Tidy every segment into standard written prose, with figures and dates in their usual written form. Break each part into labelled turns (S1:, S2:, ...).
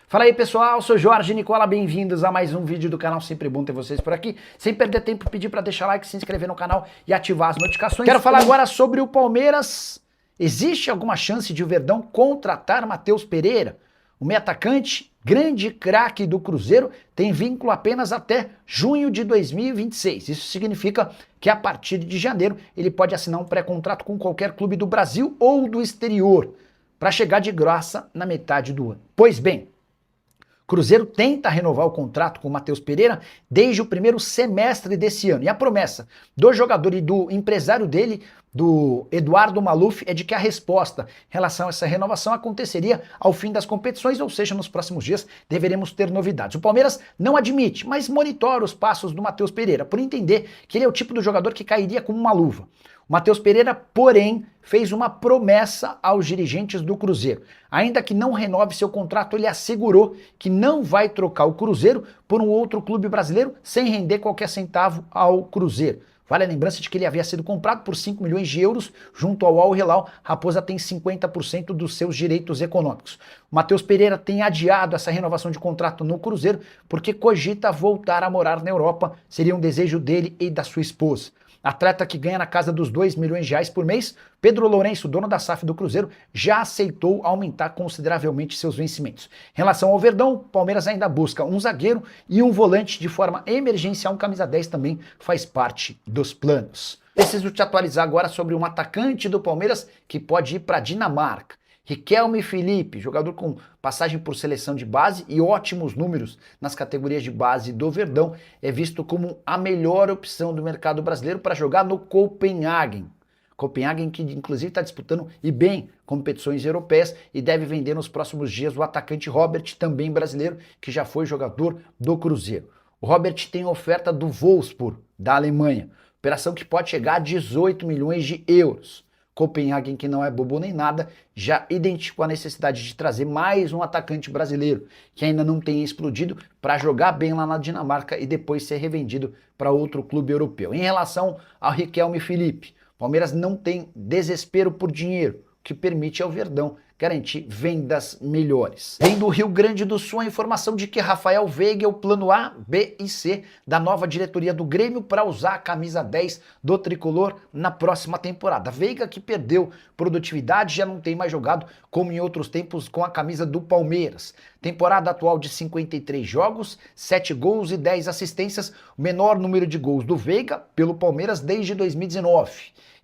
S1: Fala aí pessoal, sou Jorge Nicola, bem-vindos a mais um vídeo do canal, sempre bom ter vocês por aqui. Sem perder tempo, pedir para deixar like, se inscrever no canal e ativar as notificações. Quero falar agora sobre o Palmeiras. Existe alguma chance de o Verdão contratar Matheus Pereira? O meio atacante, grande craque do Cruzeiro, tem vínculo apenas até junho de 2026. Isso significa que a partir de janeiro ele pode assinar um pré-contrato com qualquer clube do Brasil ou do exterior, para chegar de graça na metade do ano. Pois bem, Cruzeiro tenta renovar o contrato com o Matheus Pereira desde o primeiro semestre desse ano. E a promessa do jogador e do empresário dele, do Eduardo Maluf, é de que a resposta em relação a essa renovação aconteceria ao fim das competições, ou seja, nos próximos dias deveremos ter novidades. O Palmeiras não admite, mas monitora os passos do Matheus Pereira, por entender que ele é o tipo do jogador que cairia como uma luva. O Matheus Pereira, porém, fez uma promessa aos dirigentes do Cruzeiro. Ainda que não renove seu contrato, ele assegurou que não vai trocar o Cruzeiro por um outro clube brasileiro sem render qualquer centavo ao Cruzeiro. Vale a lembrança de que ele havia sido comprado por 5 milhões de euros junto ao Al Hilal. Raposa tem 50% dos seus direitos econômicos. O Matheus Pereira tem adiado essa renovação de contrato no Cruzeiro porque cogita voltar a morar na Europa. Seria um desejo dele e da sua esposa. Atleta que ganha na casa dos 2 milhões de reais por mês, Pedro Lourenço, dono da SAF do Cruzeiro, já aceitou aumentar consideravelmente seus vencimentos. Em relação ao Verdão, o Palmeiras ainda busca um zagueiro e um volante de forma emergencial. Um camisa 10 também faz parte dos planos. Preciso te atualizar agora sobre um atacante do Palmeiras que pode ir para a Dinamarca. Riquelme Felipe, jogador com passagem por seleção de base e ótimos números nas categorias de base do Verdão, é visto como a melhor opção do mercado brasileiro para jogar no Copenhagen. Copenhagen que inclusive está disputando e bem competições europeias e deve vender nos próximos dias o atacante Robert, também brasileiro, que já foi jogador do Cruzeiro. O Robert tem oferta do Wolfsburg, da Alemanha, operação que pode chegar a 18 milhões de euros. Copenhagen, que não é bobo nem nada, já identificou a necessidade de trazer mais um atacante brasileiro, que ainda não tem explodido, para jogar bem lá na Dinamarca e depois ser revendido para outro clube europeu. Em relação ao Riquelme Felipe, Palmeiras não tem desespero por dinheiro, o que permite ao Verdão garantir vendas melhores. Vem do Rio Grande do Sul a informação de que Rafael Veiga é o plano A, B e C da nova diretoria do Grêmio para usar a camisa 10 do tricolor na próxima temporada. Veiga, que perdeu produtividade, já não tem mais jogado como em outros tempos com a camisa do Palmeiras. Temporada atual de 53 jogos, 7 gols e 10 assistências, o menor número de gols do Veiga pelo Palmeiras desde 2019.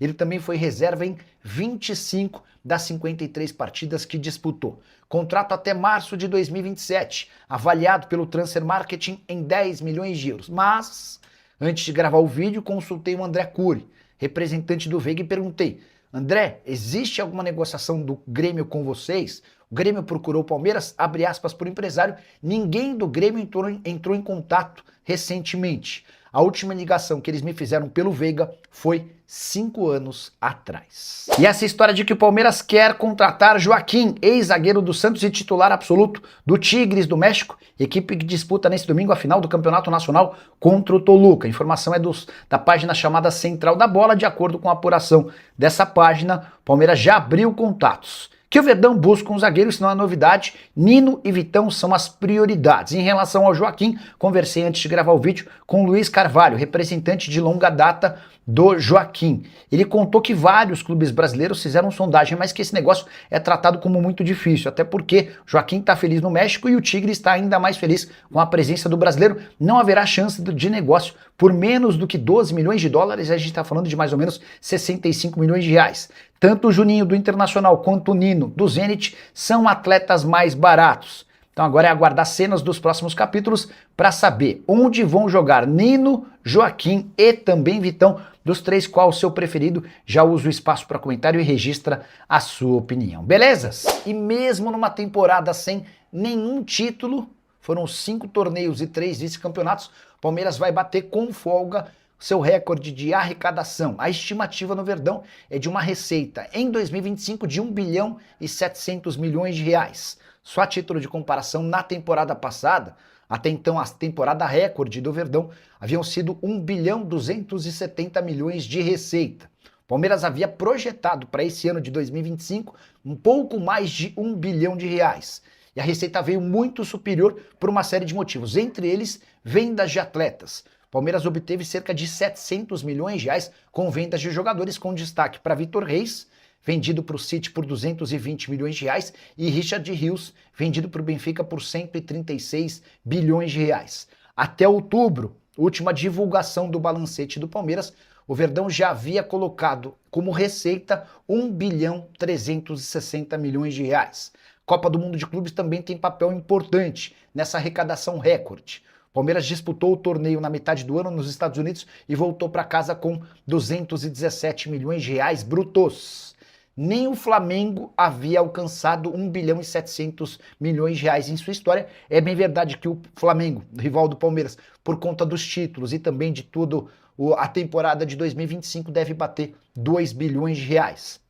S1: Ele também foi reserva em 25 das 53 partidas que disputou. Contrato até março de 2027, avaliado pelo Transfer Marketing em 10 milhões de euros. Mas, antes de gravar o vídeo, consultei o André Cury, representante do Veiga, e perguntei: André, existe alguma negociação do Grêmio com vocês? O Grêmio procurou o Palmeiras, abre aspas, por empresário. Ninguém do Grêmio entrou em contato recentemente. A última ligação que eles me fizeram pelo Veiga foi 5 anos atrás. E essa história de que o Palmeiras quer contratar Joaquim, ex-zagueiro do Santos e titular absoluto do Tigres do México, equipe que disputa nesse domingo a final do Campeonato Nacional contra o Toluca. A informação é da página chamada Central da Bola. De acordo com a apuração dessa página, o Palmeiras já abriu contatos. Que o Verdão busca um zagueiro, isso não é novidade. Nino e Vitão são as prioridades. Em relação ao Joaquim, conversei antes de gravar o vídeo com o Luiz Carvalho, representante de longa data do Joaquim. Ele contou que vários clubes brasileiros fizeram sondagem, mas que esse negócio é tratado como muito difícil, até porque o Joaquim está feliz no México e o Tigre está ainda mais feliz com a presença do brasileiro. Não haverá chance de negócio por menos do que 12 milhões de dólares, a gente está falando de mais ou menos 65 milhões de reais. Tanto o Juninho do Internacional quanto o Nino do Zenit são atletas mais baratos. Então agora é aguardar cenas dos próximos capítulos para saber onde vão jogar Nino, Joaquim e também Vitão. Dos três, qual o seu preferido? Já usa o espaço para comentário e registra a sua opinião. Belezas? E mesmo numa temporada sem nenhum título, foram 5 torneios e 3 vice-campeonatos, o Palmeiras vai bater com folga seu recorde de arrecadação. A estimativa no Verdão é de uma receita em 2025 de 1 bilhão e 700 milhões de reais. Só a título de comparação, na temporada passada, até então a temporada recorde do Verdão, haviam sido 1 bilhão 270 milhões de receita. O Palmeiras havia projetado para esse ano de 2025 um pouco mais de 1 bilhão de reais. E a receita veio muito superior por uma série de motivos, entre eles vendas de atletas. Palmeiras obteve cerca de 700 milhões de reais com vendas de jogadores, com destaque para Vitor Reis, vendido para o City por 220 milhões de reais, e Richard Rios, vendido para o Benfica por 136 bilhões de reais. Até outubro, última divulgação do balancete do Palmeiras, o Verdão já havia colocado como receita 1 bilhão 360 milhões de reais. Copa do Mundo de Clubes também tem papel importante nessa arrecadação recorde. Palmeiras disputou o torneio na metade do ano nos Estados Unidos e voltou para casa com 217 milhões de reais brutos. Nem o Flamengo havia alcançado 1 bilhão e 700 milhões de reais em sua história. É bem verdade que o Flamengo, rival do Palmeiras, por conta dos títulos e também de tudo, a temporada de 2025 deve bater 2 bilhões de reais.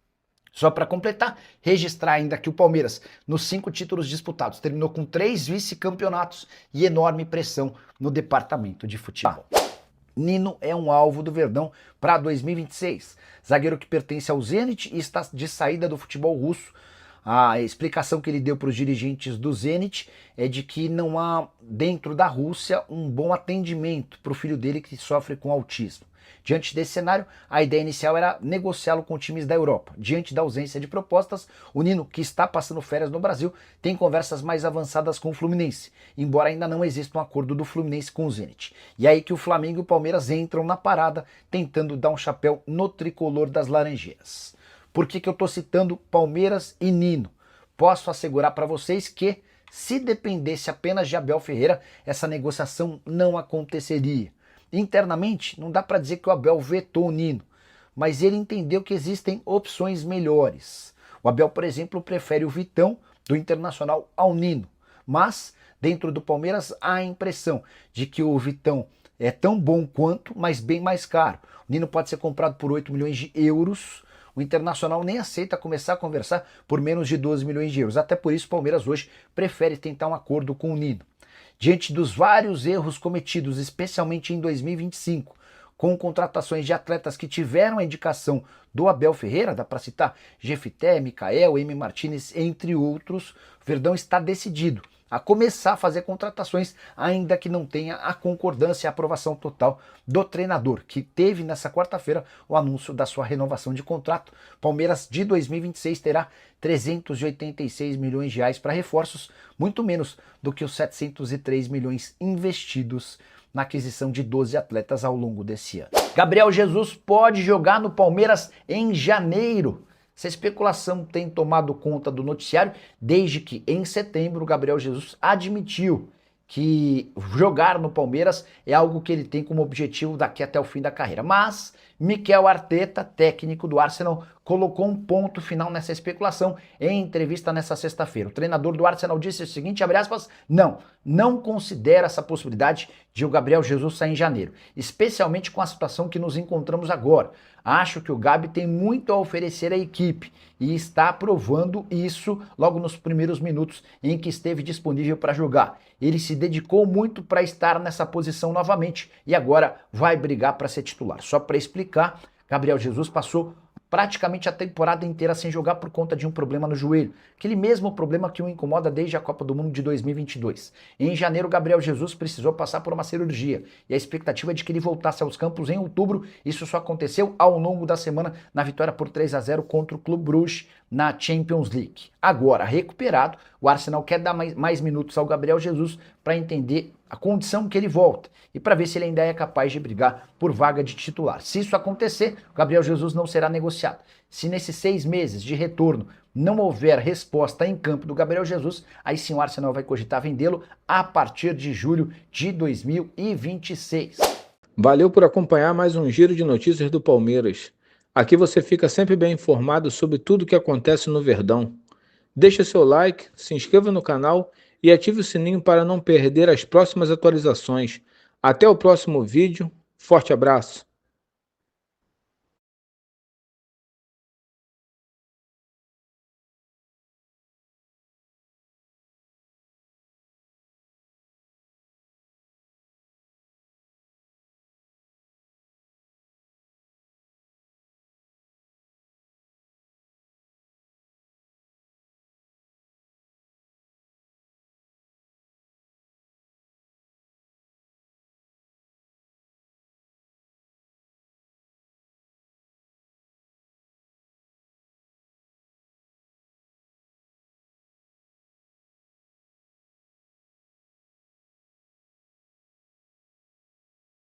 S1: Só para completar, registrar ainda que o Palmeiras, nos 5 títulos disputados, terminou com 3 vice-campeonatos e enorme pressão no departamento de futebol. Nino é um alvo do Verdão para 2026. Zagueiro que pertence ao Zenit e está de saída do futebol russo. A explicação que ele deu para os dirigentes do Zenit é de que não há dentro da Rússia um bom atendimento para o filho dele que sofre com autismo. Diante desse cenário, a ideia inicial era negociá-lo com times da Europa. Diante da ausência de propostas, o Nino, que está passando férias no Brasil, tem conversas mais avançadas com o Fluminense, embora ainda não exista um acordo do Fluminense com o Zenit. E é aí que o Flamengo e o Palmeiras entram na parada, tentando dar um chapéu no tricolor das Laranjeiras. Por que eu estou citando Palmeiras e Nino? Posso assegurar para vocês que, se dependesse apenas de Abel Ferreira, essa negociação não aconteceria. Internamente, não dá para dizer que o Abel vetou o Nino, mas ele entendeu que existem opções melhores. O Abel, por exemplo, prefere o Vitão do Internacional ao Nino, mas dentro do Palmeiras há a impressão de que o Vitão é tão bom quanto, mas bem mais caro. O Nino pode ser comprado por 8 milhões de euros, o Internacional nem aceita começar a conversar por menos de 12 milhões de euros. Até por isso o Palmeiras hoje prefere tentar um acordo com o Nino. Diante dos vários erros cometidos, especialmente em 2025, com contratações de atletas que tiveram a indicação do Abel Ferreira, dá para citar Jefité, Micael, M. Martinez, entre outros, o Verdão está decidido a começar a fazer contratações, ainda que não tenha a concordância e a aprovação total do treinador, que teve nessa quarta-feira o anúncio da sua renovação de contrato. Palmeiras de 2026 terá 386 milhões de reais para reforços, muito menos do que os 703 milhões investidos na aquisição de 12 atletas ao longo desse ano. Gabriel Jesus pode jogar no Palmeiras em janeiro. Essa especulação tem tomado conta do noticiário desde que, em setembro, o Gabriel Jesus admitiu que jogar no Palmeiras é algo que ele tem como objetivo daqui até o fim da carreira. Mas Mikel Arteta, técnico do Arsenal, colocou um ponto final nessa especulação em entrevista nessa sexta-feira. O treinador do Arsenal disse o seguinte, abre aspas, não considera essa possibilidade de o Gabriel Jesus sair em janeiro, especialmente com a situação que nos encontramos agora. Acho que o Gabi tem muito a oferecer à equipe e está provando isso logo nos primeiros minutos em que esteve disponível para jogar. Ele se dedicou muito para estar nessa posição novamente e agora vai brigar para ser titular. Só para explicar, Gabriel Jesus passou praticamente a temporada inteira sem jogar por conta de um problema no joelho. Aquele mesmo problema que o incomoda desde a Copa do Mundo de 2022. Em janeiro, Gabriel Jesus precisou passar por uma cirurgia e a expectativa é de que ele voltasse aos campos em outubro. Isso só aconteceu ao longo da semana na vitória por 3-0 contra o Clube Brugge na Champions League. Agora, recuperado, o Arsenal quer dar mais minutos ao Gabriel Jesus para entender a condição que ele volta e para ver se ele ainda é capaz de brigar por vaga de titular. Se isso acontecer, o Gabriel Jesus não será negociado. Se nesses 6 meses de retorno não houver resposta em campo do Gabriel Jesus, aí sim o Arsenal vai cogitar vendê-lo a partir de julho de 2026.
S2: Valeu por acompanhar mais um giro de notícias do Palmeiras. Aqui você fica sempre bem informado sobre tudo o que acontece no Verdão. Deixe seu like, se inscreva no canal e ative o sininho para não perder as próximas atualizações. Até o próximo vídeo. Forte abraço!